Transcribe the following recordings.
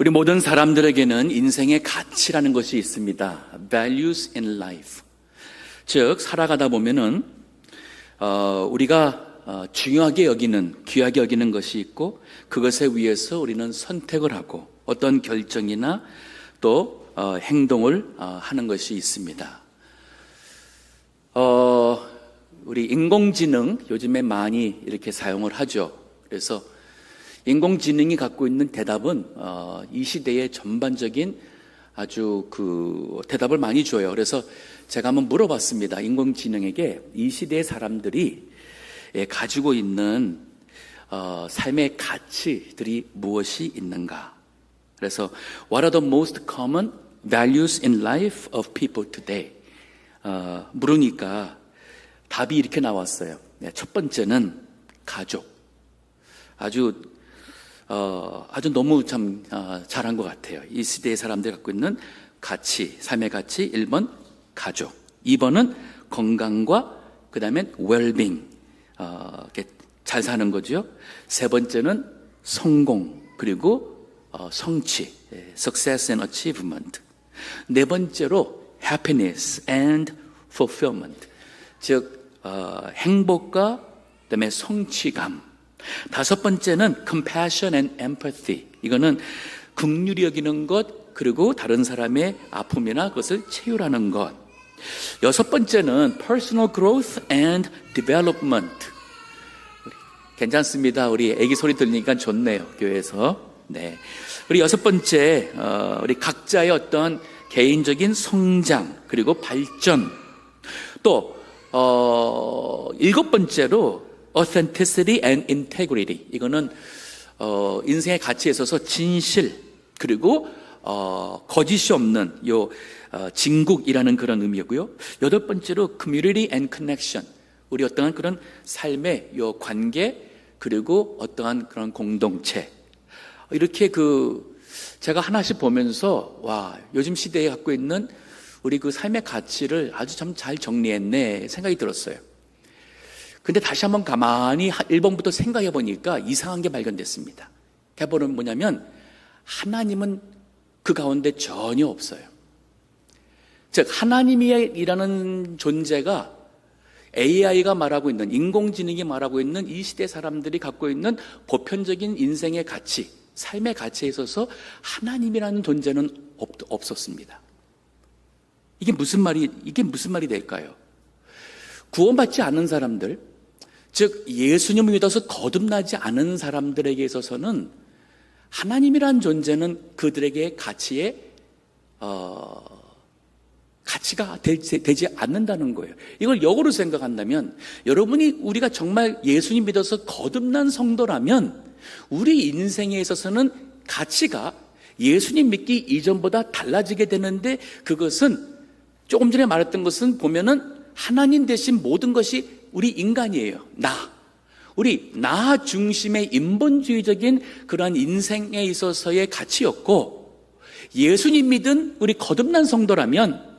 우리 모든 사람들에게는 인생의 가치라는 것이 있습니다. Values in life. 즉 살아가다 보면은 우리가 중요하게 여기는, 귀하게 여기는 것이 있고, 그것에 의해서 우리는 선택을 하고 어떤 결정이나 또 행동을 하는 것이 있습니다. 우리 인공지능 요즘에 많이 이렇게 사용을 하죠. 그래서 인공지능이 갖고 있는 대답은 이 시대의 전반적인 아주 대답을 많이 줘요. 그래서 제가 한번 물어봤습니다. 인공지능에게 이 시대의 사람들이 가지고 있는 삶의 가치들이 무엇이 있는가? 그래서 What are the most common values in life of people today? 물으니까 답이 이렇게 나왔어요. 첫 번째는 가족. 아주 너무 참 잘한 것 같아요. 이 시대의 사람들이 갖고 있는 가치, 삶의 가치. 1번 가족, 2번은 건강과 그 다음엔 well-being, 잘 사는 거죠. 세 번째는 성공, 그리고 성취, success and achievement. 네 번째로 happiness and fulfillment, 즉 행복과 그다음에 성취감. 다섯 번째는 compassion and empathy. 이거는 긍휼히 여기는 것, 그리고 다른 사람의 아픔이나 그것을 채우라는 것. 여섯 번째는 personal growth and development. 괜찮습니다. 우리 애기 소리 들리니까 좋네요. 교회에서. 네. 우리 여섯 번째, 우리 각자의 어떤 개인적인 성장, 그리고 발전. 또 일곱 번째로 authenticity and integrity. 이거는 인생의 가치에 있어서 진실, 그리고 거짓이 없는 진국이라는 그런 의미고요. 여덟 번째로 community and connection. 우리 어떠한 그런 삶의 관계, 그리고 어떠한 그런 공동체. 이렇게 제가 하나씩 보면서 와, 요즘 시대에 갖고 있는 우리 삶의 가치를 아주 참 잘 정리했네 생각이 들었어요. 근데 다시 한번 가만히 1번부터 생각해 보니까 이상한 게 발견됐습니다. 개본은 뭐냐면 하나님은 그 가운데 전혀 없어요. 즉 하나님이라는 존재가 AI가 말하고 있는, 인공지능이 말하고 있는 이 시대 사람들이 갖고 있는 보편적인 인생의 가치, 삶의 가치에 있어서 하나님이라는 존재는 없었습니다. 이게 무슨 말이 될까요? 구원받지 않은 사람들, 즉 예수님을 믿어서 거듭나지 않은 사람들에게 있어서는 하나님이란 존재는 그들에게 가치가 되지 않는다는 거예요. 이걸 역으로 생각한다면, 우리가 정말 예수님 믿어서 거듭난 성도라면 우리 인생에 있어서는 가치가 예수님 믿기 이전보다 달라지게 되는데, 그것은 조금 전에 말했던 것은 보면은 하나님 대신 모든 것이 우리 인간이에요. 우리 나 중심의 인본주의적인 그러한 인생에 있어서의 가치였고, 예수님 믿은 우리 거듭난 성도라면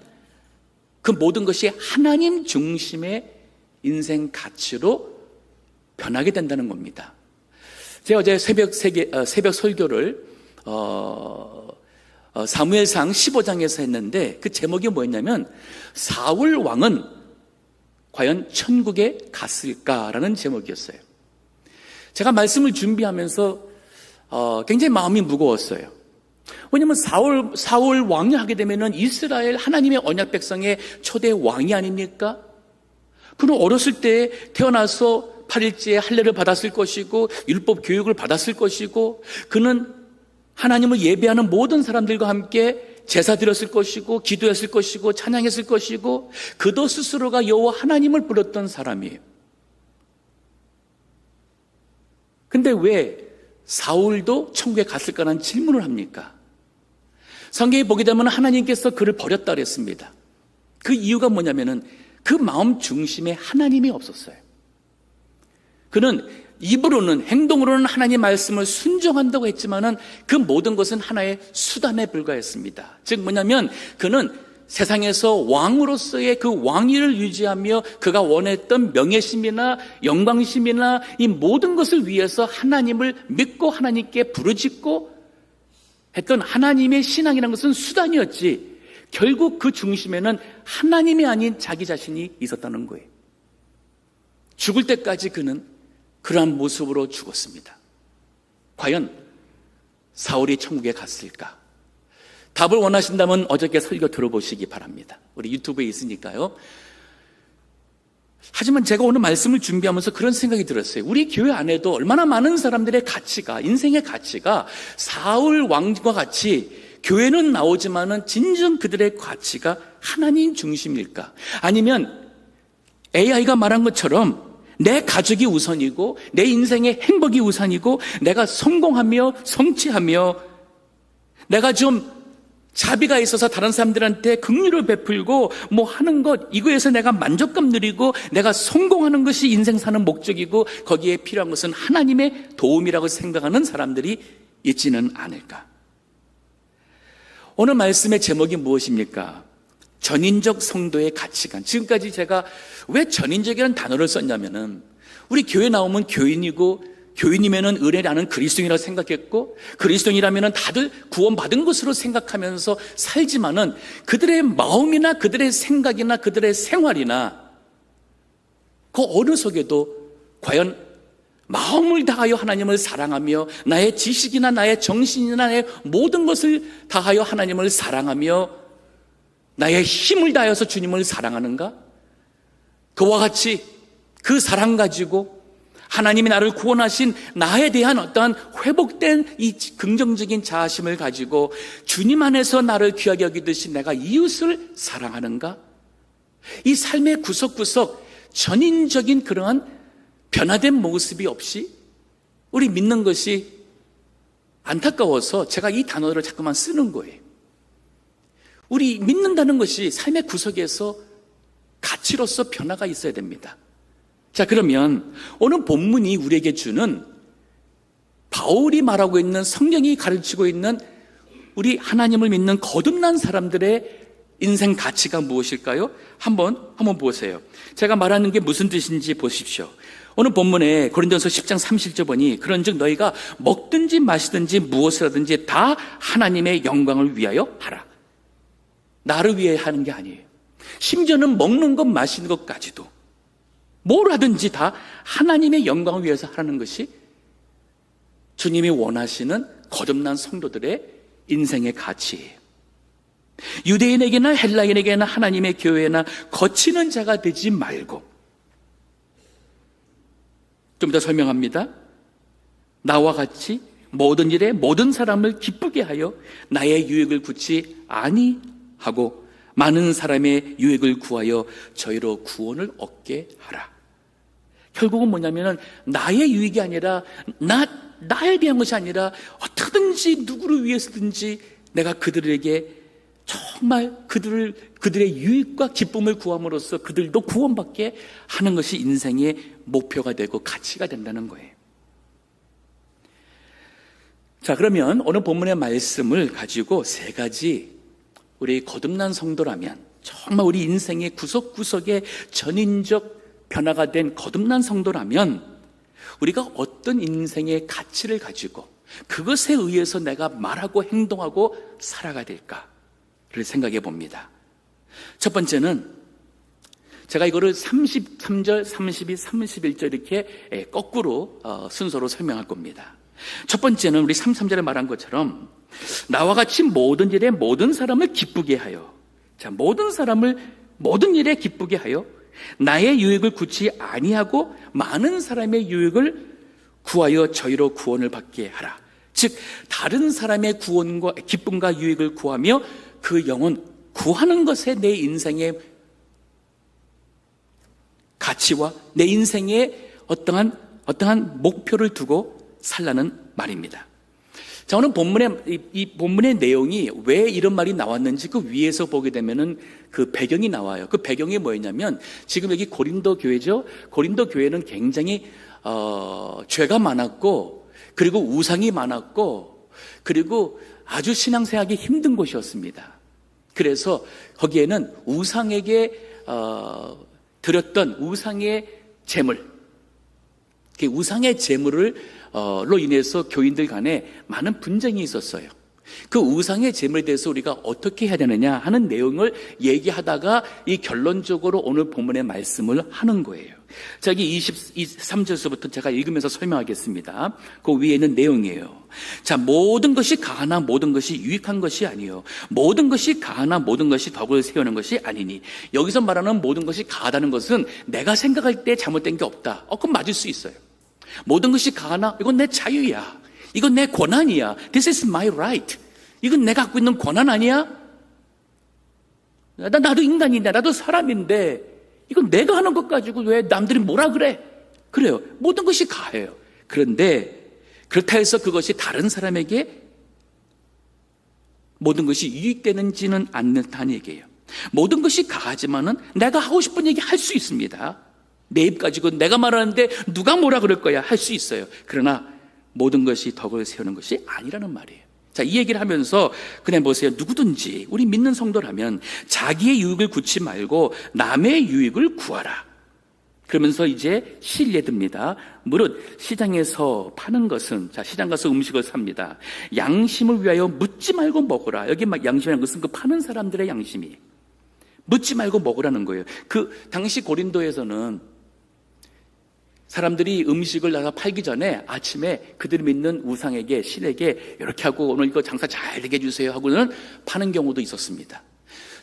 그 모든 것이 하나님 중심의 인생 가치로 변하게 된다는 겁니다. 제가 어제 새벽 설교를 사무엘상 15장에서 했는데, 그 제목이 뭐였냐면 사울 왕은 과연 천국에 갔을까라는 제목이었어요. 제가 말씀을 준비하면서 굉장히 마음이 무거웠어요. 왜냐하면 사울 왕이 하게 되면은 이스라엘 하나님의 언약 백성의 초대 왕이 아닙니까? 그는 어렸을 때 태어나서 8일째 할례를 받았을 것이고 율법 교육을 받았을 것이고, 그는 하나님을 예배하는 모든 사람들과 함께 제사 드렸을 것이고 기도했을 것이고 찬양했을 것이고, 그도 스스로가 여호와 하나님을 불렀던 사람이에요. 근데 왜 사울도 천국에 갔을까라는 질문을 합니까? 성경에 보게 되면 하나님께서 그를 버렸다 그랬습니다. 그 이유가 뭐냐면은 그 마음 중심에 하나님이 없었어요. 그는 입으로는, 행동으로는 하나님의 말씀을 순종한다고 했지만은 그 모든 것은 하나의 수단에 불과했습니다. 즉 뭐냐면 그는 세상에서 왕으로서의 그 왕위를 유지하며 그가 원했던 명예심이나 영광심이나 이 모든 것을 위해서 하나님을 믿고 하나님께 부르짖고 했던 하나님의 신앙이라는 것은 수단이었지 결국 그 중심에는 하나님이 아닌 자기 자신이 있었다는 거예요. 죽을 때까지 그는 그러한 모습으로 죽었습니다. 과연 사울이 천국에 갔을까? 답을 원하신다면 어저께 설교 들어보시기 바랍니다. 우리 유튜브에 있으니까요. 하지만 제가 오늘 말씀을 준비하면서 그런 생각이 들었어요. 우리 교회 안에도 얼마나 많은 사람들의 가치가, 인생의 가치가 사울 왕과 같이 교회는 나오지만은 진정 그들의 가치가 하나님 중심일까? 아니면 AI가 말한 것처럼 내 가족이 우선이고 내 인생의 행복이 우선이고 내가 성공하며 성취하며 내가 좀 자비가 있어서 다른 사람들한테 긍휼을 베풀고 뭐 하는 것 이거에서 내가 만족감 누리고 내가 성공하는 것이 인생 사는 목적이고 거기에 필요한 것은 하나님의 도움이라고 생각하는 사람들이 있지는 않을까? 오늘 말씀의 제목이 무엇입니까? 전인적 성도의 가치관. 지금까지 제가 왜 전인적이라는 단어를 썼냐면은 우리 교회 나오면 교인이고 교인이면은 은혜라는 그리스도인이라고 생각했고 그리스도인이라면은 다들 구원받은 것으로 생각하면서 살지만은 그들의 마음이나 그들의 생각이나 그들의 생활이나 그 어느 속에도 과연 마음을 다하여 하나님을 사랑하며 나의 지식이나 나의 정신이나 나의 모든 것을 다하여 하나님을 사랑하며 나의 힘을 다해서 주님을 사랑하는가? 그와 같이 그 사랑 가지고 하나님이 나를 구원하신 나에 대한 어떠한 회복된 이 긍정적인 자아심을 가지고 주님 안에서 나를 귀하게 여기듯이 내가 이웃을 사랑하는가? 이 삶의 구석구석 전인적인 그러한 변화된 모습이 없이 우리 믿는 것이 안타까워서 제가 이 단어를 자꾸만 쓰는 거예요. 우리 믿는다는 것이 삶의 구석에서 가치로서 변화가 있어야 됩니다. 자, 그러면 오늘 본문이 우리에게 주는 바울이 말하고 있는 성경이 가르치고 있는 우리 하나님을 믿는 거듭난 사람들의 인생 가치가 무엇일까요? 한번 보세요. 제가 말하는 게 무슨 뜻인지 보십시오. 오늘 본문에 고린도전서 10장 30절 보니 그런즉 너희가 먹든지 마시든지 무엇을 하든지 다 하나님의 영광을 위하여 하라. 나를 위해 하는 게 아니에요. 심지어는 먹는 것 마시는 것까지도 뭘 하든지 다 하나님의 영광을 위해서 하는 것이 주님이 원하시는 거듭난 성도들의 인생의 가치예요. 유대인에게나 헬라인에게나 하나님의 교회나 거치는 자가 되지 말고 좀 더 설명합니다. 나와 같이 모든 일에 모든 사람을 기쁘게 하여 나의 유익을 구치 아니하고 많은 사람의 유익을 구하여 저희로 구원을 얻게 하라. 결국은 뭐냐면은 나의 유익이 아니라 나에 대한 것이 아니라 어떻게든지 누구를 위해서든지 내가 그들에게 정말 그들의 유익과 기쁨을 구함으로써 그들도 구원받게 하는 것이 인생의 목표가 되고 가치가 된다는 거예요. 자, 그러면 오늘 본문의 말씀을 가지고 세 가지 우리 거듭난 성도라면 정말 우리 인생의 구석구석에 전인적 변화가 된 거듭난 성도라면 우리가 어떤 인생의 가치를 가지고 그것에 의해서 내가 말하고 행동하고 살아가야 될까를 생각해 봅니다. 첫 번째는 제가 이거를 33절, 32, 31절 이렇게 거꾸로 순서로 설명할 겁니다. 첫 번째는 우리 33절에 말한 것처럼 나와 같이 모든 일에 모든 사람을 기쁘게 하여, 자, 모든 일에 기쁘게 하여 나의 유익을 구치 아니하고 많은 사람의 유익을 구하여 저희로 구원을 받게 하라. 즉 다른 사람의 구원과 기쁨과 유익을 구하며 그 영혼 구하는 것에 내 인생의 가치와 내 인생의 어떠한 목표를 두고 살라는 말입니다. 자, 오늘 이 본문의 내용이 왜 이런 말이 나왔는지 그 위에서 보게 되면은 그 배경이 나와요. 그 배경이 뭐였냐면 지금 여기 고린도 교회죠. 고린도 교회는 굉장히 죄가 많았고 그리고 우상이 많았고 그리고 아주 신앙생활하기 힘든 곳이었습니다. 그래서 거기에는 우상에게 드렸던 우상의 제물, 그 우상의 제물로 인해서 교인들 간에 많은 분쟁이 있었어요. 그 우상의 제물에 대해서 우리가 어떻게 해야 되느냐 하는 내용을 얘기하다가 이 결론적으로 오늘 본문의 말씀을 하는 거예요. 자, 여기 23절서부터 제가 읽으면서 설명하겠습니다. 그 위에 있는 내용이에요. 자, 모든 것이 가하나 모든 것이 유익한 것이 아니요 모든 것이 가하나 모든 것이 덕을 세우는 것이 아니니. 여기서 말하는 모든 것이 가하다는 것은 내가 생각할 때 잘못된 게 없다. 그건 맞을 수 있어요. 모든 것이 가하나 이건 내 자유야. 이건 내 권한이야. This is my right. 이건 내가 갖고 있는 권한 아니야? 나도 인간인데, 나도 사람인데, 이건 내가 하는 것 가지고 왜 남들이 뭐라 그래? 그래요. 모든 것이 가해요. 그런데 그렇다 해서 그것이 다른 사람에게 모든 것이 유익되는지는 않는다는 얘기예요. 모든 것이 가하지만은 내가 하고 싶은 얘기 할 수 있습니다. 내 입 가지고 내가 말하는데 누가 뭐라 그럴 거야 할 수 있어요. 그러나 모든 것이 덕을 세우는 것이 아니라는 말이에요. 자, 이 얘기를 하면서 그냥 보세요. 누구든지 우리 믿는 성도라면 자기의 유익을 구치 말고 남의 유익을 구하라. 그러면서 이제 실례 듭니다. 무릇 시장에서 파는 것은, 자, 시장 가서 음식을 삽니다. 양심을 위하여 묻지 말고 먹으라. 여기 막 양심이라는 것은 그 파는 사람들의 양심이. 묻지 말고 먹으라는 거예요. 그 당시 고린도에서는 사람들이 음식을 나가 팔기 전에 아침에 그들이 믿는 우상에게, 신에게 이렇게 하고 오늘 이거 장사 잘 되게 해주세요 하고는 파는 경우도 있었습니다.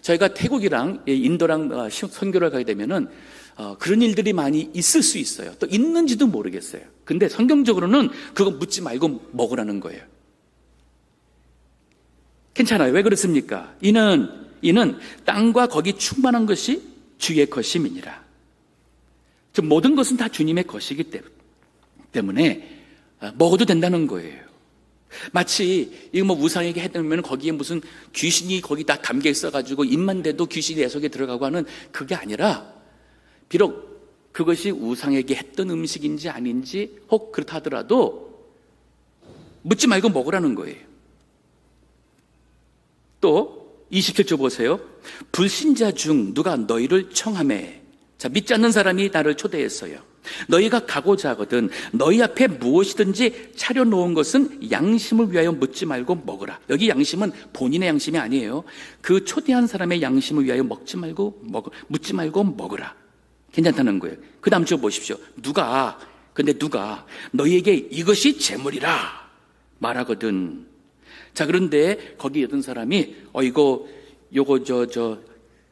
저희가 태국이랑 인도랑 선교를 가게 되면은 그런 일들이 많이 있을 수 있어요. 또 있는지도 모르겠어요. 근데 성경적으로는 그거 묻지 말고 먹으라는 거예요. 괜찮아요. 왜 그렇습니까? 이는 땅과 거기 충만한 것이 주의 것임이니라. 즉 모든 것은 다 주님의 것이기 때문에 먹어도 된다는 거예요. 마치 이거 뭐 우상에게 했다면 거기에 무슨 귀신이 거기 다 담겨 있어가지고 입만 대도 귀신이 내 속에 들어가고 하는 그게 아니라, 비록 그것이 우상에게 했던 음식인지 아닌지 혹 그렇다 하더라도 묻지 말고 먹으라는 거예요. 또 27절 보세요. 불신자 중 누가 너희를 청하매. 자, 믿지 않는 사람이 나를 초대했어요. 너희가 가고자 하거든 너희 앞에 무엇이든지 차려놓은 것은 양심을 위하여 묻지 말고 먹으라. 여기 양심은 본인의 양심이 아니에요. 그 초대한 사람의 양심을 위하여 묻지 말고 먹으라. 괜찮다는 거예요. 그 다음 줄 보십시오. 누가 너희에게 이것이 재물이라 말하거든. 자, 그런데 거기 어떤 사람이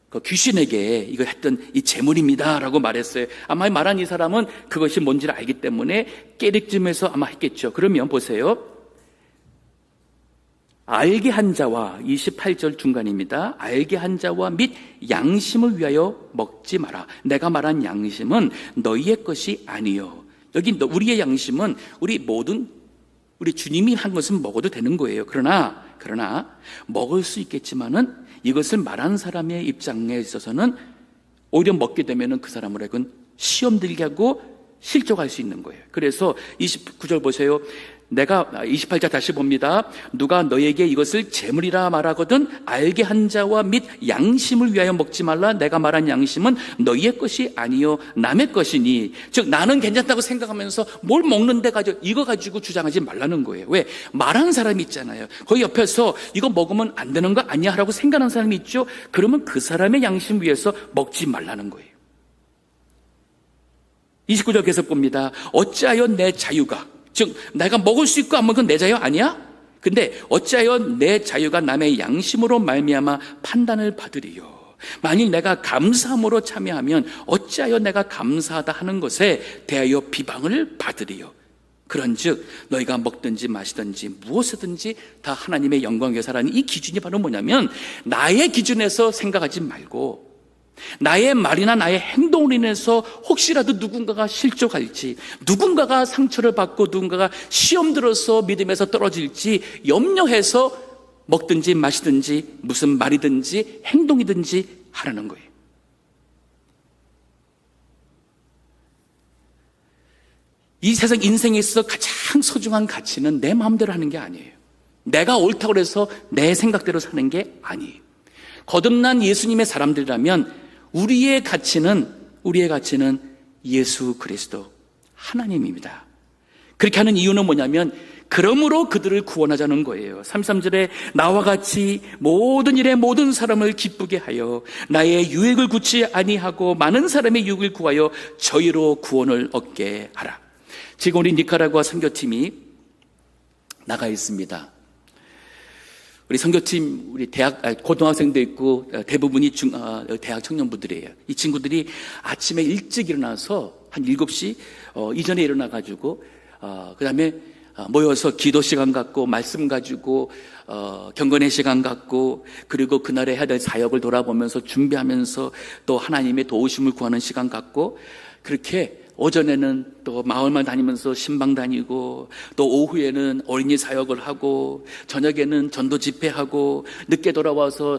그 귀신에게 이거 했던 이 재물입니다 라고 말했어요. 아마 말한 이 사람은 그것이 뭔지를 알기 때문에 깨릭쯤에서 아마 했겠죠. 그러면 보세요. 알게 한 자와 28절 중간입니다. 알게 한 자와 및 양심을 위하여 먹지 마라. 내가 말한 양심은 너희의 것이 아니요. 여기 우리의 양심은 우리 주님이 한 것은 먹어도 되는 거예요. 그러나 먹을 수 있겠지만은 이것을 말한 사람의 입장에 있어서는 오히려 먹게 되면은 그 사람으로는 시험 들게 하고 실족할 수 있는 거예요. 그래서 29절 보세요. 28절 다시 봅니다. 누가 너에게 이것을 재물이라 말하거든 알게 한 자와 및 양심을 위하여 먹지 말라. 내가 말한 양심은 너희의 것이 아니요 남의 것이니. 즉 나는 괜찮다고 생각하면서 뭘 먹는데 이거 가지고 주장하지 말라는 거예요. 왜? 말하는 사람이 있잖아요. 거기 옆에서 이거 먹으면 안 되는 거 아니야 라고 생각하는 사람이 있죠. 그러면 그 사람의 양심 위해서 먹지 말라는 거예요. 29절 계속 봅니다. 어찌하여 내 자유가, 즉 내가 먹을 수 있고 안 먹은 건 내 자유 아니야? 근데 어찌하여 내 자유가 남의 양심으로 말미암아 판단을 받으리요. 만일 내가 감사함으로 참여하면 어찌하여 내가 감사하다 하는 것에 대하여 비방을 받으리요. 그런즉 너희가 먹든지 마시든지 무엇이든지 다 하나님의 영광 위해 살아가는 이 기준이 바로 뭐냐면 나의 기준에서 생각하지 말고 나의 말이나 나의 행동으로 인해서 혹시라도 누군가가 실족할지, 누군가가 상처를 받고 누군가가 시험 들어서 믿음에서 떨어질지 염려해서 먹든지 마시든지 무슨 말이든지 행동이든지 하라는 거예요. 이 세상 인생에 있어서 가장 소중한 가치는 내 마음대로 하는 게 아니에요. 내가 옳다고 해서 내 생각대로 사는 게 아니에요. 거듭난 예수님의 사람들이라면 우리의 가치는 예수 그리스도 하나님입니다. 그렇게 하는 이유는 뭐냐면 그러므로 그들을 구원하자는 거예요. 33절에 나와 같이 모든 일에 모든 사람을 기쁘게 하여 나의 유익을 굳이 아니하고 많은 사람의 유익을 구하여 저희로 구원을 얻게 하라. 지금 우리 니카라구아 선교팀이 나가 있습니다. 우리 선교팀, 우리 고등학생도 있고 대부분이 대학 청년부들이에요. 이 친구들이 아침에 일찍 일어나서 한 7시 이전에 일어나가지고 그 다음에 모여서 기도 시간 갖고 말씀 가지고 경건의 시간 갖고 그리고 그날에 해야 될 사역을 돌아보면서 준비하면서 또 하나님의 도우심을 구하는 시간 갖고 그렇게 오전에는 또 마을만 다니면서 신방 다니고 또 오후에는 어린이 사역을 하고 저녁에는 전도 집회하고 늦게 돌아와서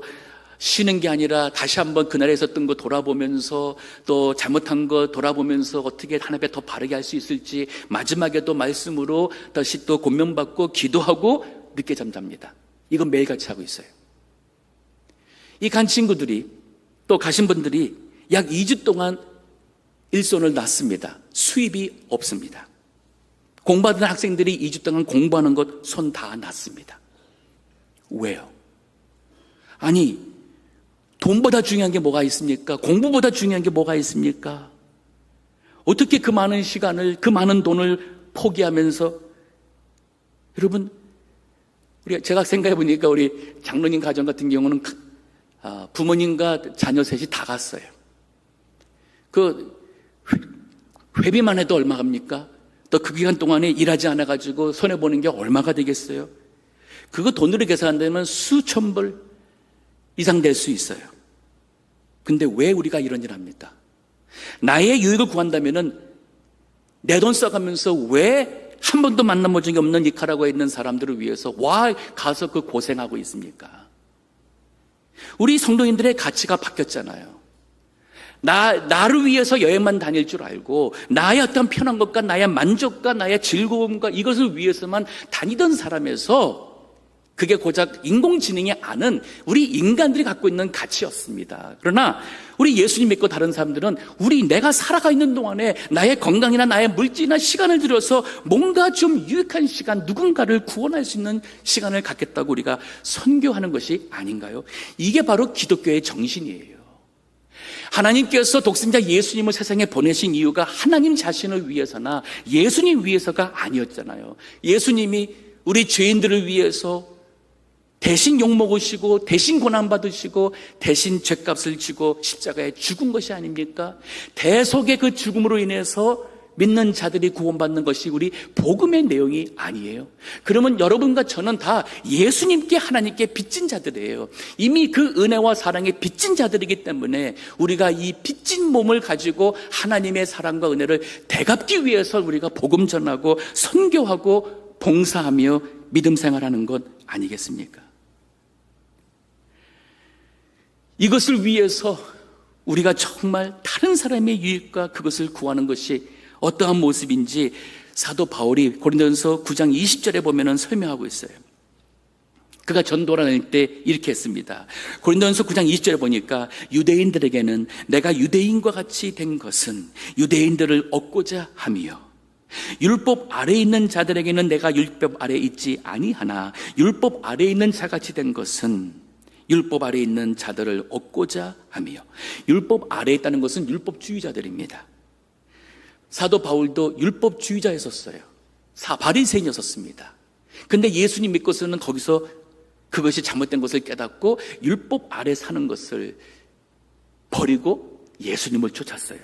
쉬는 게 아니라 다시 한번 그날에 있었던 거 돌아보면서 또 잘못한 거 돌아보면서 어떻게 하나님 앞에 더 바르게 할 수 있을지 마지막에 또 말씀으로 다시 또 권면받고 기도하고 늦게 잠잡니다. 이건 매일같이 하고 있어요. 이 간 친구들이 또 가신 분들이 약 2주 동안 일손을 놨습니다. 수입이 없습니다. 공부하던 학생들이 2주 동안 공부하는 것 손 다 놨습니다. 왜요? 아니 돈보다 중요한 게 뭐가 있습니까? 공부보다 중요한 게 뭐가 있습니까? 어떻게 그 많은 시간을, 그 많은 돈을 포기하면서 여러분, 제가 생각해 보니까 우리 장로님 가정 같은 경우는 부모님과 자녀 셋이 다 갔어요. 그 회비만 해도 얼마 갑니까? 또 그 기간 동안에 일하지 않아가지고 손해보는 게 얼마가 되겠어요? 그거 돈으로 계산하면 수천 불 이상 될 수 있어요. 근데 왜 우리가 이런 일을 합니까? 나의 유익을 구한다면은 내 돈 써가면서 왜 한 번도 만나본 적이 없는 니카라구아에 있는 사람들을 위해서 가서 그 고생하고 있습니까? 우리 성도인들의 가치가 바뀌었잖아요. 나를 위해서 여행만 다닐 줄 알고 나의 어떤 편한 것과 나의 만족과 나의 즐거움과 이것을 위해서만 다니던 사람에서 그게 고작 인공지능이 아는 우리 인간들이 갖고 있는 가치였습니다. 그러나 우리 예수님 믿고 다른 사람들은 내가 살아가 있는 동안에 나의 건강이나 나의 물질이나 시간을 들여서 뭔가 좀 유익한 시간, 누군가를 구원할 수 있는 시간을 갖겠다고 우리가 선교하는 것이 아닌가요? 이게 바로 기독교의 정신이에요. 하나님께서 독생자 예수님을 세상에 보내신 이유가 하나님 자신을 위해서나 예수님 위해서가 아니었잖아요. 예수님이 우리 죄인들을 위해서 대신 욕먹으시고 대신 고난받으시고 대신 죗값을 지고 십자가에 죽은 것이 아닙니까? 대속의 그 죽음으로 인해서 믿는 자들이 구원받는 것이 우리 복음의 내용이 아니에요. 그러면 여러분과 저는 다 예수님께 하나님께 빚진 자들이에요. 이미 그 은혜와 사랑에 빚진 자들이기 때문에 우리가 이 빚진 몸을 가지고 하나님의 사랑과 은혜를 되갚기 위해서 우리가 복음 전하고 선교하고 봉사하며 믿음 생활하는 것 아니겠습니까? 이것을 위해서 우리가 정말 다른 사람의 유익과 그것을 구하는 것이 어떠한 모습인지 사도 바울이 고린도전서 9장 20절에 보면 설명하고 있어요. 그가 전도를 할 때 이렇게 했습니다. 고린도전서 9장 20절에 보니까 유대인들에게는 내가 유대인과 같이 된 것은 유대인들을 얻고자 함이요 율법 아래에 있는 자들에게는 내가 율법 아래에 있지 아니하나 율법 아래에 있는 자같이 된 것은 율법 아래에 있는 자들을 얻고자 함이요. 율법 아래에 있다는 것은 율법주의자들입니다. 사도 바울도 율법주의자였었어요. 바리새인이었습니다. 근데 예수님 믿고서는 거기서 그것이 잘못된 것을 깨닫고 율법 아래 사는 것을 버리고 예수님을 쫓았어요.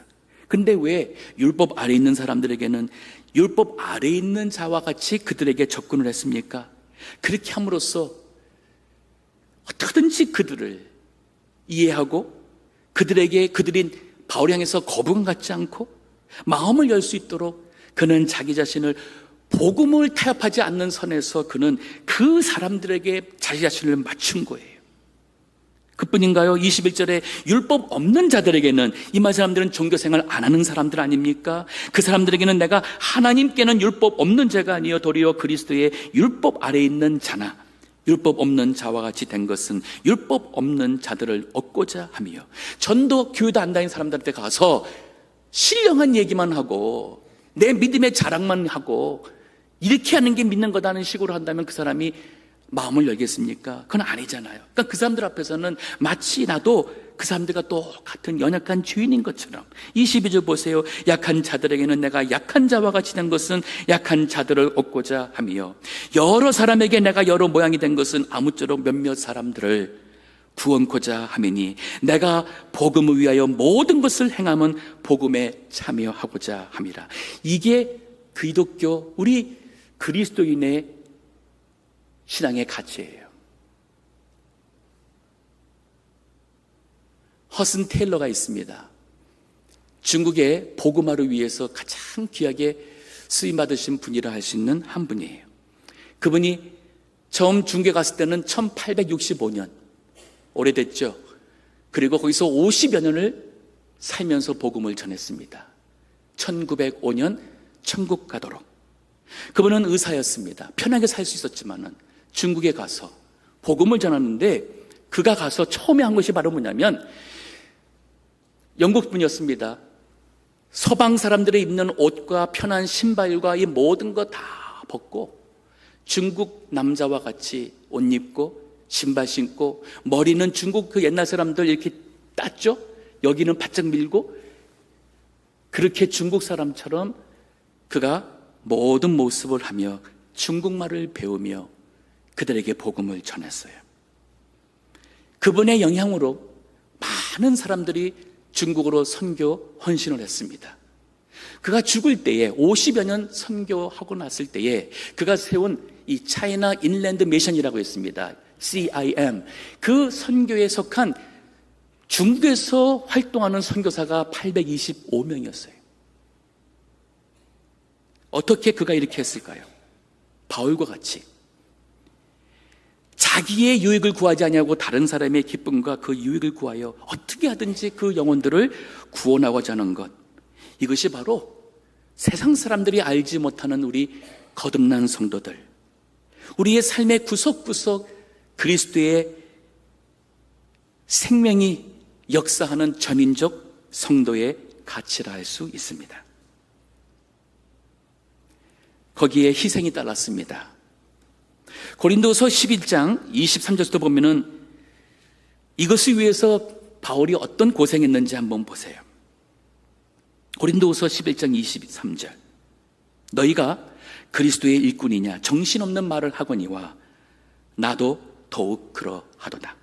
근데 왜 율법 아래에 있는 사람들에게는 율법 아래에 있는 자와 같이 그들에게 접근을 했습니까? 그렇게 함으로써 어떻게든지 그들을 이해하고 그들이 바울 향해서 거부감 갖지 않고 마음을 열 수 있도록 그는 자기 자신을 복음을 타협하지 않는 선에서 그는 그 사람들에게 자기 자신을 맞춘 거예요. 그뿐인가요? 21절에 율법 없는 자들에게는 이 말 사람들은 종교생활 안 하는 사람들 아닙니까? 그 사람들에게는 내가 하나님께는 율법 없는 자가 아니요 도리어 그리스도의 율법 아래에 있는 자나 율법 없는 자와 같이 된 것은 율법 없는 자들을 얻고자 함이요. 전도 교회도 안 다니는 사람들한테 가서 신령한 얘기만 하고 내 믿음의 자랑만 하고 이렇게 하는 게 믿는 거다는 식으로 한다면 그 사람이 마음을 열겠습니까? 그건 아니잖아요. 그러니까 그 사람들 앞에서는 마치 나도 그 사람들과 똑같은 연약한 주인인 것처럼. 22절 보세요. 약한 자들에게는 내가 약한 자와 같이 된 것은 약한 자들을 얻고자 하며, 여러 사람에게 내가 여러 모양이 된 것은 아무쪼록 몇몇 사람들을 구원코자 하매니, 내가 복음을 위하여 모든 것을 행함은 복음에 참여하고자 함이라. 이게 기독교, 우리 그리스도인의 신앙의 가치예요. 허슨 테일러가 있습니다. 중국의 복음화를 위해서 가장 귀하게 쓰임받으신 분이라 할 수 있는 한 분이에요. 그분이 처음 중국에 갔을 때는 1865년, 오래됐죠. 그리고 거기서 50여 년을 살면서 복음을 전했습니다. 1905년 천국 가도록. 그분은 의사였습니다. 편하게 살 수 있었지만은 중국에 가서 복음을 전하는데, 그가 가서 처음에 한 것이 바로 뭐냐면, 영국 분이었습니다. 서방 사람들이 입는 옷과 편한 신발과 이 모든 거 다 벗고 중국 남자와 같이 옷 입고 신발 신고, 머리는 중국 그 옛날 사람들 이렇게 땄죠. 여기는 바짝 밀고, 그렇게 중국 사람처럼 그가 모든 모습을 하며 중국말을 배우며 그들에게 복음을 전했어요. 그분의 영향으로 많은 사람들이 중국으로 선교 헌신을 했습니다. 그가 죽을 때에 50여 년 선교하고 났을 때에 그가 세운 이 차이나 인랜드 미션이라고 했습니다. CIM. 그 선교에 속한 중국에서 활동하는 선교사가 825명이었어요. 어떻게 그가 이렇게 했을까요? 바울과 같이 자기의 유익을 구하지 아니하고 다른 사람의 기쁨과 그 유익을 구하여 어떻게 하든지 그 영혼들을 구원하고자 하는 것, 이것이 바로 세상 사람들이 알지 못하는 우리 거듭난 성도들, 우리의 삶의 구석구석 그리스도의 생명이 역사하는 전인적 성도의 가치라 할 수 있습니다. 거기에 희생이 따랐습니다. 고린도서 11장 23절부터 보면은 이것을 위해서 바울이 어떤 고생했는지 한번 보세요. 고린도서 11장 23절. 너희가 그리스도의 일꾼이냐 정신없는 말을 하거니와 나도 더욱 그러하도다.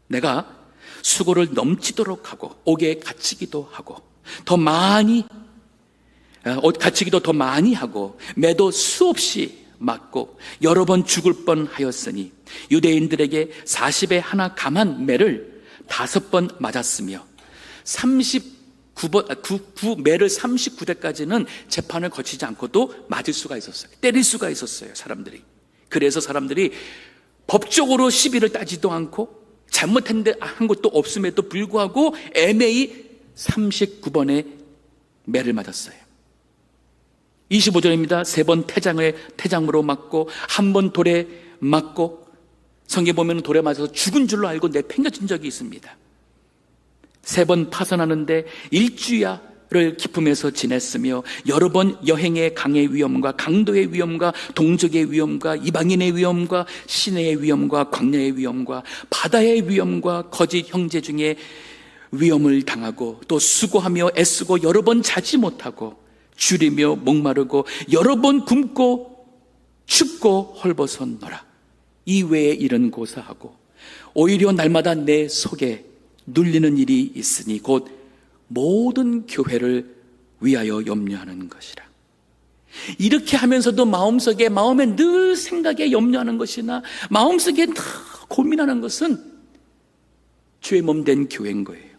내가 수고를 넘치도록 하고 옥에 갇히기도 하고 갇히기도 더 많이 하고 매도 수없이 맞고 여러 번 죽을 뻔하였으니 유대인들에게 40에 하나 감한 매를 5번 맞았으며 매를 39대까지는 재판을 거치지 않고도 맞을 수가 있었어요. 때릴 수가 있었어요, 사람들이. 그래서 사람들이 법적으로 시비를 따지도 않고 잘못한 것도 없음에도 불구하고 애매히 39번의 매를 맞았어요. 25절입니다. 3번 태장으로 맞고 1번 돌에 맞고, 성경에 보면 돌에 맞아서 죽은 줄로 알고 내팽겨친 적이 있습니다. 3번 파선하는데 일주야를 기품에서 지냈으며 여러 번 여행의 강의 위험과 강도의 위험과 동족의 위험과 이방인의 위험과 시내의 위험과 광야의 위험과 바다의 위험과 거짓 형제 중에 위험을 당하고 또 수고하며 애쓰고 여러 번 자지 못하고 줄이며 목마르고 여러 번 굶고 춥고 헐벗었노라. 이외에 일은 고사하고 오히려 날마다 내 속에 눌리는 일이 있으니 곧 모든 교회를 위하여 염려하는 것이라. 이렇게 하면서도 마음에 늘 생각에 염려하는 것이나 마음속에 다 고민하는 것은 주의 몸된 교회인 거예요.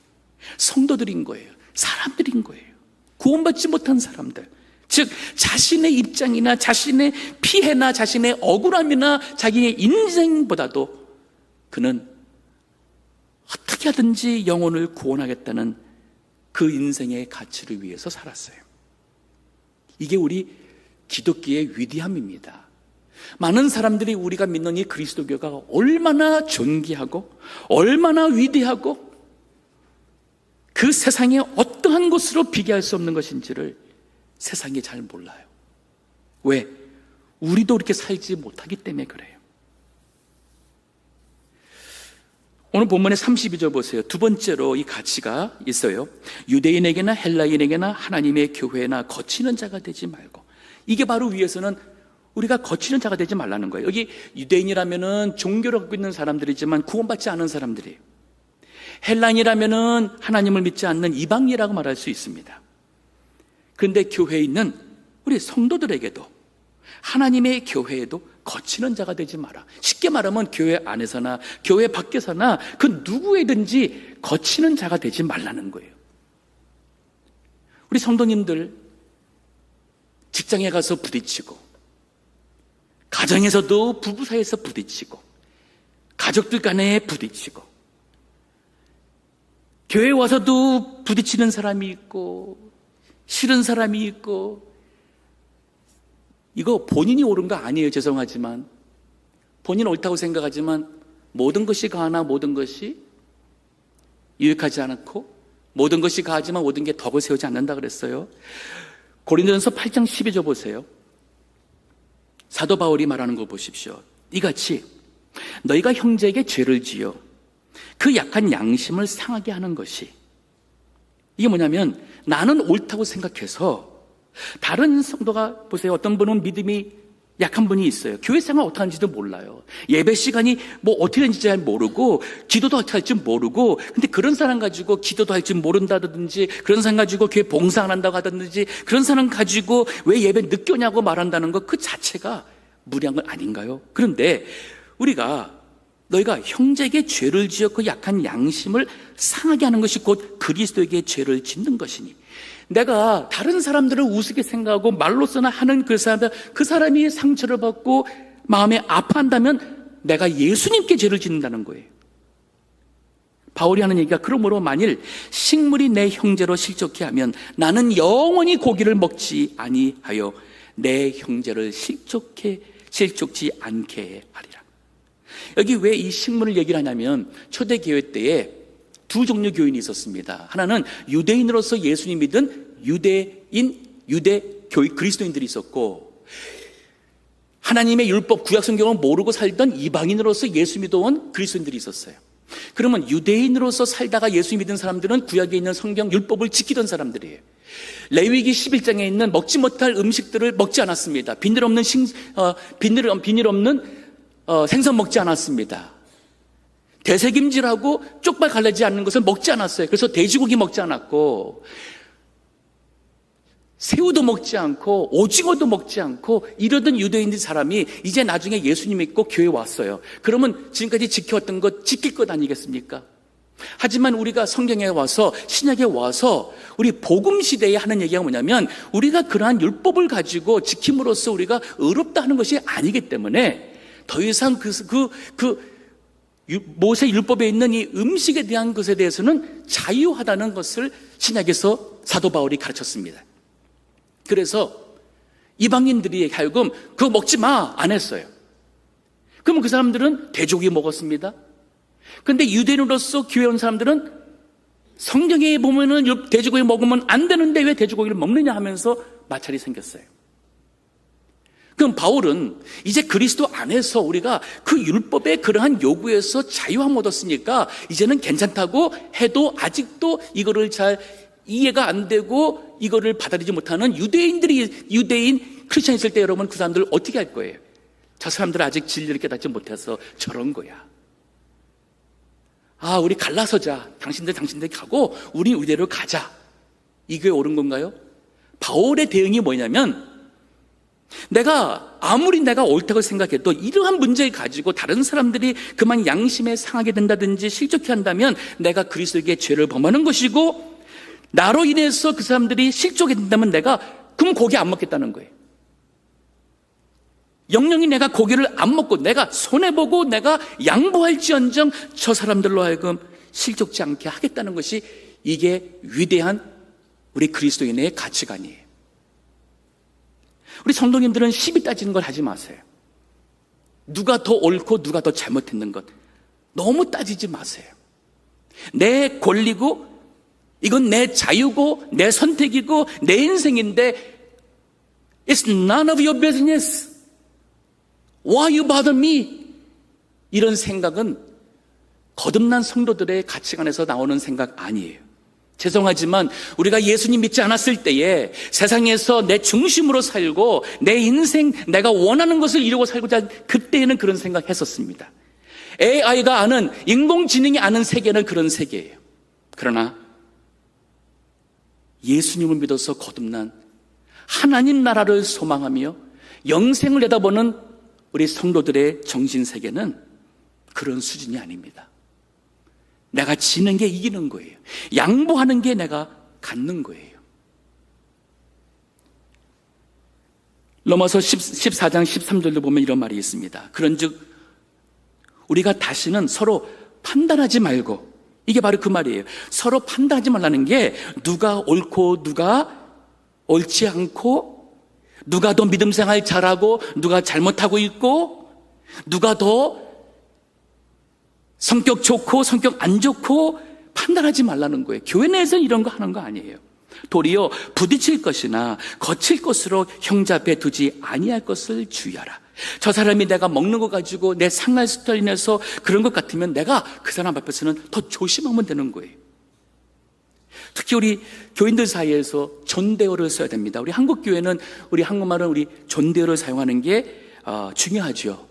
성도들인 거예요. 사람들인 거예요. 구원받지 못한 사람들, 즉 자신의 입장이나 자신의 피해나 자신의 억울함이나 자기의 인생보다도 그는 어떻게 하든지 영혼을 구원하겠다는 그 인생의 가치를 위해서 살았어요. 이게 우리 기독교의 위대함입니다. 많은 사람들이 우리가 믿는 이 그리스도교가 얼마나 존귀하고 얼마나 위대하고 그 세상에 어떠한 것으로 비교할 수 없는 것인지를 세상이 잘 몰라요. 왜? 우리도 그렇게 살지 못하기 때문에 그래요. 오늘 본문의 32절 보세요. 두 번째로 이 가치가 있어요. 유대인에게나 헬라인에게나 하나님의 교회나 거치는 자가 되지 말고. 이게 바로 위에서는 우리가 거치는 자가 되지 말라는 거예요. 여기 유대인이라면은 종교를 갖고 있는 사람들이지만 구원받지 않은 사람들이에요. 헬라인이라면은 하나님을 믿지 않는 이방인이라고 말할 수 있습니다. 그런데 교회에 있는 우리 성도들에게도, 하나님의 교회에도 거치는 자가 되지 마라. 쉽게 말하면 교회 안에서나 교회 밖에서나 그 누구에든지 거치는 자가 되지 말라는 거예요. 우리 성도님들 직장에 가서 부딪히고, 가정에서도 부부 사이에서 부딪히고, 가족들 간에 부딪히고, 교회에 와서도 부딪히는 사람이 있고 싫은 사람이 있고, 이거 본인이 옳은 거 아니에요. 죄송하지만 본인 옳다고 생각하지만 모든 것이 가하나 모든 것이 유익하지 않고, 모든 것이 가하지만 모든 게 덕을 세우지 않는다 그랬어요. 고린도전서 8장 12절 보세요. 사도 바울이 말하는 거 보십시오. 이같이 너희가 형제에게 죄를 지어 그 약한 양심을 상하게 하는 것이, 이게 뭐냐면 나는 옳다고 생각해서 다른 성도가 보세요. 어떤 분은 믿음이 약한 분이 있어요. 교회 생활 어떻게 하는지도 몰라요. 예배 시간이 뭐 어떻게 되는지 잘 모르고 기도도 어떻게 할지 모르고, 근데 그런 사람 가지고 기도도 할 줄 모른다든지, 그런 사람 가지고 교회 봉사 안 한다고 하든지, 그런 사람 가지고 왜 예배 늦게 오냐고 말한다는 것 그 자체가 무리한 건 아닌가요? 그런데 우리가 너희가 형제에게 죄를 지어 그 약한 양심을 상하게 하는 것이 곧 그리스도에게 죄를 짓는 것이니, 내가 다른 사람들을 우습게 생각하고 말로서나 하는 그 사람이 상처를 받고 마음에 아파한다면 내가 예수님께 죄를 짓는다는 거예요. 바울이 하는 얘기가, 그러므로 만일 식물이 내 형제로 실족케 하면 나는 영원히 고기를 먹지 아니하여 내 형제를 실족지 않게 하리라. 여기 왜 이 식물을 얘기를 하냐면, 초대교회 때에 두 종류 교인이 있었습니다. 하나는 유대인으로서 예수님 믿은 유대 그리스도인들이 있었고, 하나님의 율법 구약 성경을 모르고 살던 이방인으로서 예수 믿어온 그리스도인들이 있었어요. 그러면 유대인으로서 살다가 예수 믿은 사람들은 구약에 있는 성경 율법을 지키던 사람들이에요. 레위기 11장에 있는 먹지 못할 음식들을 먹지 않았습니다. 비늘 없는 생선 먹지 않았습니다. 대세김질하고 쪽발 갈라지지 않는 것을 먹지 않았어요. 그래서 돼지고기 먹지 않았고, 새우도 먹지 않고, 오징어도 먹지 않고 이러던 유대인들 사람이 이제 나중에 예수님 믿고 교회에 왔어요. 그러면 지금까지 지켜왔던 것 지킬 것 아니겠습니까? 하지만 우리가 성경에 와서, 신약에 와서 우리 복음 시대에 하는 얘기가 뭐냐면, 우리가 그러한 율법을 가지고 지킴으로써 우리가 의롭다 하는 것이 아니기 때문에 더 이상 모세 율법에 있는 이 음식에 대한 것에 대해서는 자유하다는 것을 신약에서 사도 바울이 가르쳤습니다. 그래서 이방인들이 하여금 그거 먹지 마 안 했어요. 그러면 그 사람들은 돼지고기 먹었습니다. 그런데 유대인으로서 교회 온 사람들은 성경에 보면은 돼지고기 먹으면 안 되는데 왜 돼지고기를 먹느냐 하면서 마찰이 생겼어요. 그럼 바울은 이제 그리스도 안에서 우리가 그 율법의 그러한 요구에서 자유함 얻었으니까 이제는 괜찮다고 해도 아직도 이거를 잘 이해가 안 되고 이거를 받아들이지 못하는 유대인 크리스천이 있을 때 여러분 그 사람들 어떻게 할 거예요? 저 사람들은 아직 진리를 깨닫지 못해서 저런 거야. 아, 우리 갈라서자. 당신들 가고 우리대로 가자. 이게 옳은 건가요? 바울의 대응이 뭐냐면, 아무리 내가 옳다고 생각해도 이러한 문제를 가지고 다른 사람들이 그만 양심에 상하게 된다든지 실족해 한다면 내가 그리스도에게 죄를 범하는 것이고, 나로 인해서 그 사람들이 실족해 된다면 그럼 고기 안 먹겠다는 거예요. 영영이 내가 고기를 안 먹고 내가 손해보고 내가 양보할지언정 저 사람들로 하여금 실족지 않게 하겠다는 것이, 이게 위대한 우리 그리스도인의 가치관이에요. 우리 성도님들은 시비 따지는 걸 하지 마세요. 누가 더 옳고 누가 더 잘못했는 것 너무 따지지 마세요. 내 권리고 이건 내 자유고 내 선택이고 내 인생인데 It's none of your business. Why you bother me? 이런 생각은 거듭난 성도들의 가치관에서 나오는 생각 아니에요. 죄송하지만 우리가 예수님 믿지 않았을 때에 세상에서 내 중심으로 살고 내 인생 내가 원하는 것을 이루고 살고자 그때에는 그런 생각했었습니다. AI가 아는, 인공지능이 아는 세계는 그런 세계예요. 그러나 예수님을 믿어서 거듭난 하나님 나라를 소망하며 영생을 내다보는 우리 성도들의 정신세계는 그런 수준이 아닙니다. 내가 지는 게 이기는 거예요. 양보하는 게 내가 갖는 거예요. 로마서 14장 13절도 보면 이런 말이 있습니다. 그런즉 우리가 다시는 서로 판단하지 말고, 이게 바로 그 말이에요. 서로 판단하지 말라는 게 누가 옳고 누가 옳지 않고, 누가 더 믿음 생활 잘하고 누가 잘못하고 있고, 누가 더 성격 좋고 성격 안 좋고 판단하지 말라는 거예요. 교회 내에서는 이런 거 하는 거 아니에요. 도리어 부딪힐 것이나 거칠 것으로 형제 앞에 두지 아니할 것을 주의하라. 저 사람이 내가 먹는 거 가지고 내 생활 스타일로 인해서 그런 것 같으면 내가 그 사람 앞에서는 더 조심하면 되는 거예요. 특히 우리 교인들 사이에서 존대어를 써야 됩니다. 우리 한국 교회는, 우리 한국말은 우리 존대어를 사용하는 게 중요하죠.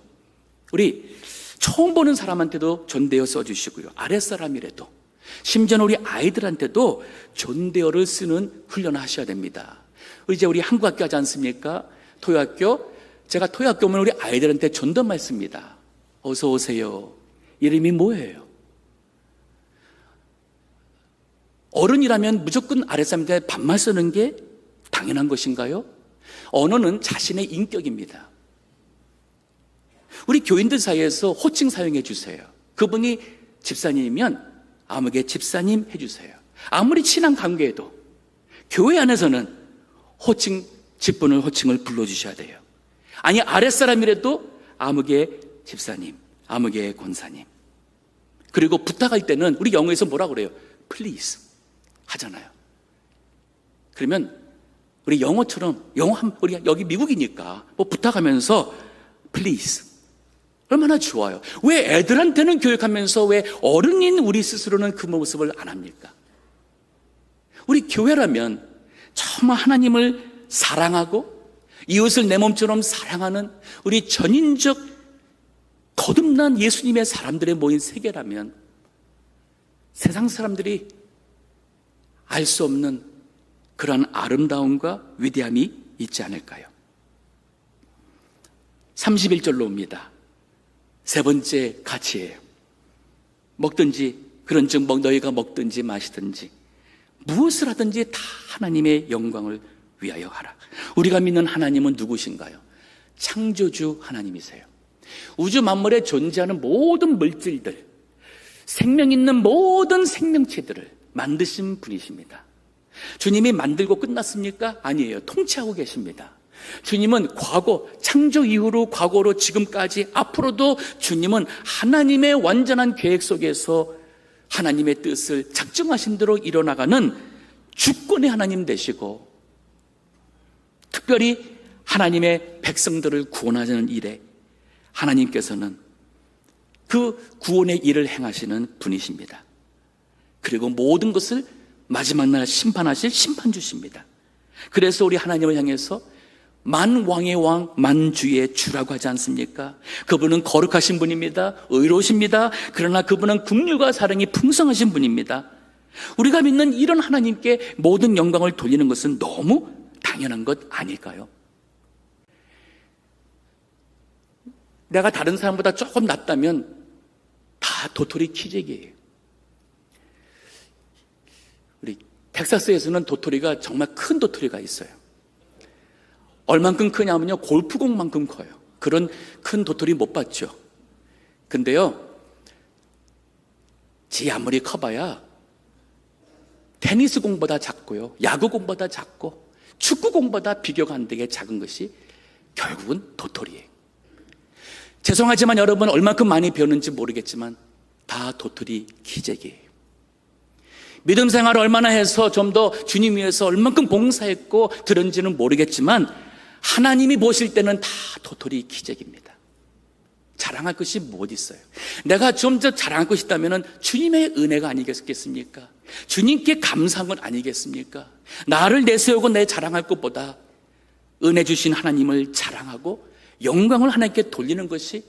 우리 처음 보는 사람한테도 존대어 써주시고요. 아랫사람이라도, 심지어는 우리 아이들한테도 존대어를 쓰는 훈련을 하셔야 됩니다. 이제 우리 한국 학교 하지 않습니까? 토요학교. 제가 토요학교 오면 우리 아이들한테 존댓말 씁니다. 어서 오세요. 이름이 뭐예요? 어른이라면 무조건 아랫사람한테 반말 쓰는 게 당연한 것인가요? 언어는 자신의 인격입니다. 우리 교인들 사이에서 호칭 사용해 주세요. 그분이 집사님이면 아무개 집사님 해주세요. 아무리 친한 관계에도 교회 안에서는 호칭, 직분을 호칭을 불러주셔야 돼요. 아니 아랫사람이라도 아무개 집사님, 아무개 권사님. 그리고 부탁할 때는 우리 영어에서 뭐라 그래요? Please 하잖아요. 그러면 우리 영어처럼, 우리 여기 미국이니까 뭐 부탁하면서 Please, 얼마나 좋아요. 왜 애들한테는 교육하면서 왜 어른인 우리 스스로는 그 모습을 안 합니까? 우리 교회라면 정말 하나님을 사랑하고 이웃을 내 몸처럼 사랑하는 우리 전인적 거듭난 예수님의 사람들의 모인 세계라면 세상 사람들이 알 수 없는 그런 아름다움과 위대함이 있지 않을까요? 31절로 옵니다. 세 번째 가치예요. 먹든지, 그런즉 너희가 먹든지 마시든지 무엇을 하든지 다 하나님의 영광을 위하여 하라. 우리가 믿는 하나님은 누구신가요? 창조주 하나님이세요. 우주 만물에 존재하는 모든 물질들, 생명 있는 모든 생명체들을 만드신 분이십니다. 주님이 만들고 끝났습니까? 아니에요. 통치하고 계십니다. 주님은 과거, 창조 이후로 과거로 지금까지 앞으로도 주님은 하나님의 완전한 계획 속에서 하나님의 뜻을 작정하신 대로 이뤄나가는 주권의 하나님 되시고, 특별히 하나님의 백성들을 구원하는 일에 하나님께서는 그 구원의 일을 행하시는 분이십니다. 그리고 모든 것을 마지막 날 심판하실 심판주십니다. 그래서 우리 하나님을 향해서 만왕의 왕, 만주의 주라고 하지 않습니까? 그분은 거룩하신 분입니다. 의로우십니다. 그러나 그분은 긍휼과 사랑이 풍성하신 분입니다. 우리가 믿는 이런 하나님께 모든 영광을 돌리는 것은 너무 당연한 것 아닐까요? 내가 다른 사람보다 조금 낫다면 다 도토리 키재기예요. 우리 텍사스에서는 도토리가 정말 큰 도토리가 있어요. 얼만큼 크냐면요, 골프공만큼 커요. 그런 큰 도토리 못 봤죠. 근데요, 지 아무리 커봐야 테니스공보다 작고요, 야구공보다 작고 축구공보다 비교가 안 되게 작은 것이 결국은 도토리예요. 죄송하지만 여러분, 얼만큼 많이 배웠는지 모르겠지만 다 도토리 기재기예요. 믿음 생활을 얼마나 해서 좀 더 주님 위해서 얼만큼 봉사했고 들은지는 모르겠지만 하나님이 보실 때는 다 도토리 기재기입니다. 자랑할 것이 뭐 있어요? 내가 좀 더 자랑할 것이 있다면 주님의 은혜가 아니겠습니까? 주님께 감사한 건 아니겠습니까? 나를 내세우고 내 자랑할 것보다 은혜 주신 하나님을 자랑하고 영광을 하나님께 돌리는 것이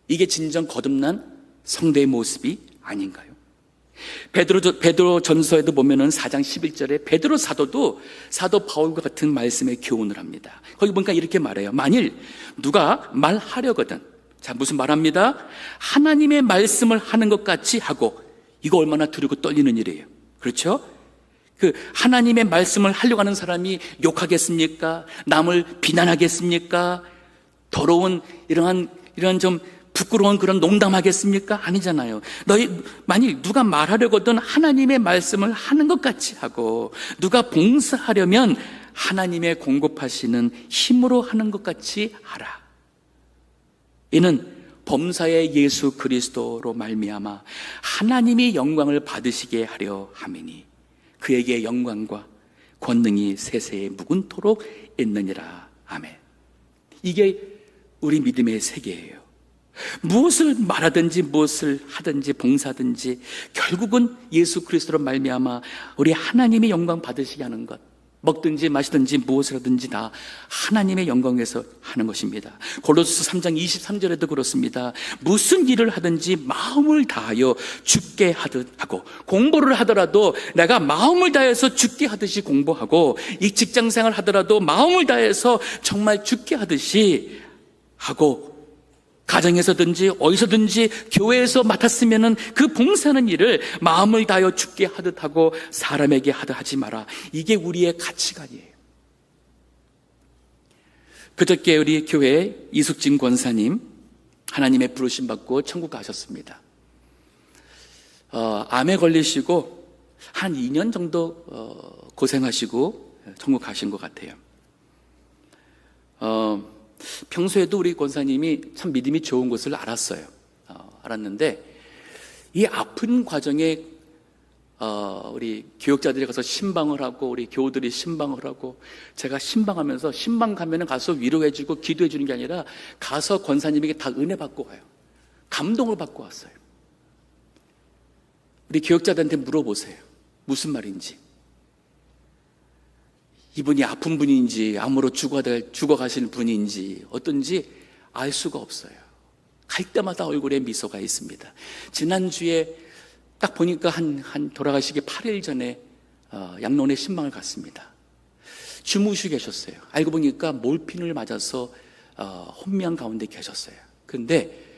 이게 진정 거듭난 성도의 모습이 아닌가요? 베드로 전서에도 보면은 4장 11절에 베드로 사도도 사도 바울과 같은 말씀에 교훈을 합니다. 거기 보니까 이렇게 말해요. 만일 누가 말하려거든, 자, 무슨 말합니다? 하나님의 말씀을 하는 것 같이 하고, 이거 얼마나 두렵고 떨리는 일이에요. 그렇죠? 그 하나님의 말씀을 하려고 하는 사람이 욕하겠습니까? 남을 비난하겠습니까? 더러운 이러한 좀 부끄러운 그런 농담하겠습니까? 아니잖아요. 만일 누가 말하려거든 하나님의 말씀을 하는 것 같이 하고, 누가 봉사하려면 하나님의 공급하시는 힘으로 하는 것 같이 하라. 이는 범사의 예수 그리스도로 말미암아 하나님이 영광을 받으시게 하려 함이니 그에게 영광과 권능이 세세에 무궁토록 있느니라. 아멘. 이게 우리 믿음의 세계예요. 무엇을 말하든지 무엇을 하든지 봉사든지 결국은 예수 그리스도로 말미암아 우리 하나님의 영광 받으시게 하는 것, 먹든지 마시든지 무엇을 하든지 다 하나님의 영광 위해서 하는 것입니다. 골로새서 3장 23절에도 그렇습니다. 무슨 일을 하든지 마음을 다하여 죽게 하듯 하고, 공부를 하더라도 내가 마음을 다해서 죽게 하듯이 공부하고, 이 직장생활을 하더라도 마음을 다해서 정말 죽게 하듯이 하고, 가정에서든지 어디서든지 교회에서 맡았으면은 그 봉사하는 일을 마음을 다하여 죽게 하듯 하고 사람에게 하듯 하지 마라. 이게 우리의 가치관이에요. 그저께 우리 교회 이숙진 권사님 하나님의 부르심 받고 천국 가셨습니다. 암에 걸리시고 한 2년 정도 고생하시고 천국 가신 것 같아요. 평소에도 우리 권사님이 참 믿음이 좋은 것을 알았어요. 알았는데 이 아픈 과정에 우리 교육자들이 가서 신방을 하고 우리 교우들이 신방을 하고 제가 신방하면서 신방 가면은 가서 위로해주고 기도해주는 게 아니라 가서 권사님에게 다 은혜 받고 와요. 감동을 받고 왔어요. 우리 교육자들한테 물어보세요. 무슨 말인지. 이분이 아픈 분인지 암으로 죽어가시는 분인지 어떤지 알 수가 없어요. 갈 때마다 얼굴에 미소가 있습니다. 지난주에 딱 보니까 한 돌아가시기 8일 전에 양론의 신방을 갔습니다. 주무시고 계셨어요. 알고 보니까 몰핀을 맞아서 혼미한 가운데 계셨어요. 그런데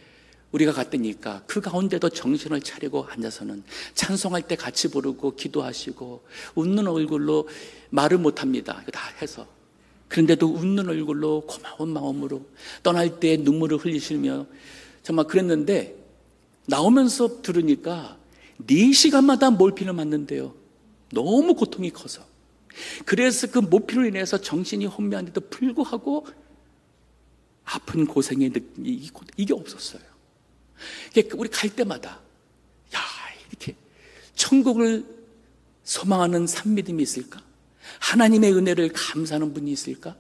우리가 갔더니까 그 가운데도 정신을 차리고 앉아서는 찬송할 때 같이 부르고 기도하시고 웃는 얼굴로 말을 못합니다. 이거 다 해서. 그런데도 웃는 얼굴로 고마운 마음으로 떠날 때 눈물을 흘리시며 정말 그랬는데 나오면서 들으니까 4시간마다 몰핀을 맞는데요. 너무 고통이 커서. 그래서 그 몰핀으로 인해서 정신이 혼미한데도 불구하고 아픈 고생의 느낌이 이게 없었어요. 우리 갈 때마다 이렇게 천국을 소망하는 산믿음이 있을까? 하나님의 은혜를 감사하는 분이 있을까?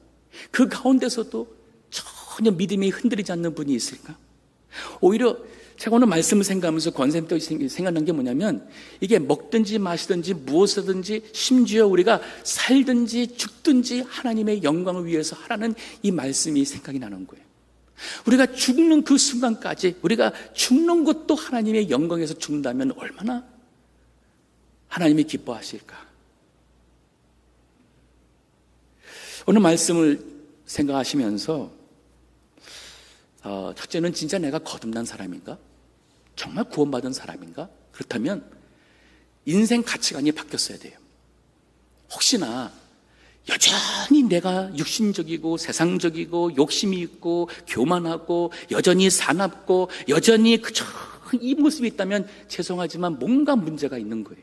그 가운데서도 전혀 믿음이 흔들리지 않는 분이 있을까? 오히려 제가 오늘 말씀을 생각하면서 권사님 때 생각난 게 뭐냐면 이게 먹든지 마시든지 무엇이든지 심지어 우리가 살든지 죽든지 하나님의 영광을 위해서 하라는 이 말씀이 생각이 나는 거예요. 우리가 죽는 그 순간까지 우리가 죽는 것도 하나님의 영광에서 죽는다면 얼마나 하나님이 기뻐하실까? 오늘 말씀을 생각하시면서 첫째는 진짜 내가 거듭난 사람인가? 정말 구원받은 사람인가? 그렇다면 인생 가치관이 바뀌었어야 돼요. 혹시나 여전히 내가 육신적이고 세상적이고 욕심이 있고 교만하고 여전히 사납고 여전히 그저 이 모습이 있다면 죄송하지만 뭔가 문제가 있는 거예요.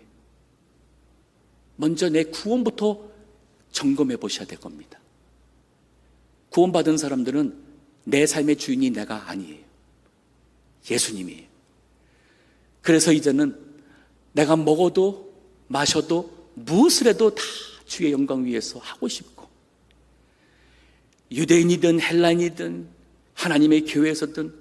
먼저 내 구원부터 점검해 보셔야 될 겁니다. 구원받은 사람들은 내 삶의 주인이 내가 아니에요. 예수님이에요. 그래서 이제는 내가 먹어도 마셔도 무엇을 해도 다 주의 영광 위해서 하고 싶고, 유대인이든 헬라인이든 하나님의 교회에서든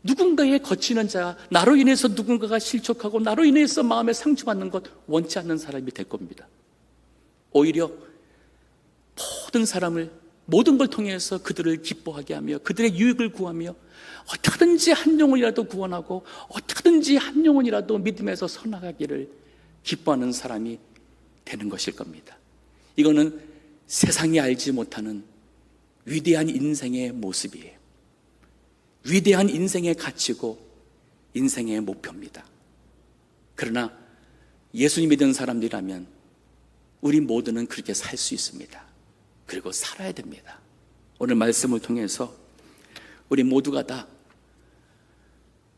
누군가의 거치는 자, 나로 인해서 누군가가 실족하고 나로 인해서 마음에 상처받는 것 원치 않는 사람이 될 겁니다. 오히려 모든 사람을, 모든 걸 통해서 그들을 기뻐하게 하며 그들의 유익을 구하며 어떻게든지 한 영혼이라도 구원하고 어떻게든지 한 영혼이라도 믿음에서 선나가기를 기뻐하는 사람이 되는 것일 겁니다. 이거는 세상이 알지 못하는 위대한 인생의 모습이에요. 위대한 인생의 가치고 인생의 목표입니다. 그러나 예수님 믿는 사람들이라면 우리 모두는 그렇게 살 수 있습니다. 그리고 살아야 됩니다. 오늘 말씀을 통해서 우리 모두가 다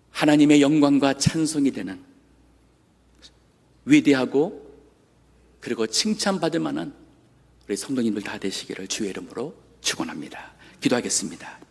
하나님의 영광과 찬송이 되는 위대하고 그리고 칭찬받을 만한 우리 성도님들 다 되시기를 주의 이름으로 축원합니다. 기도하겠습니다.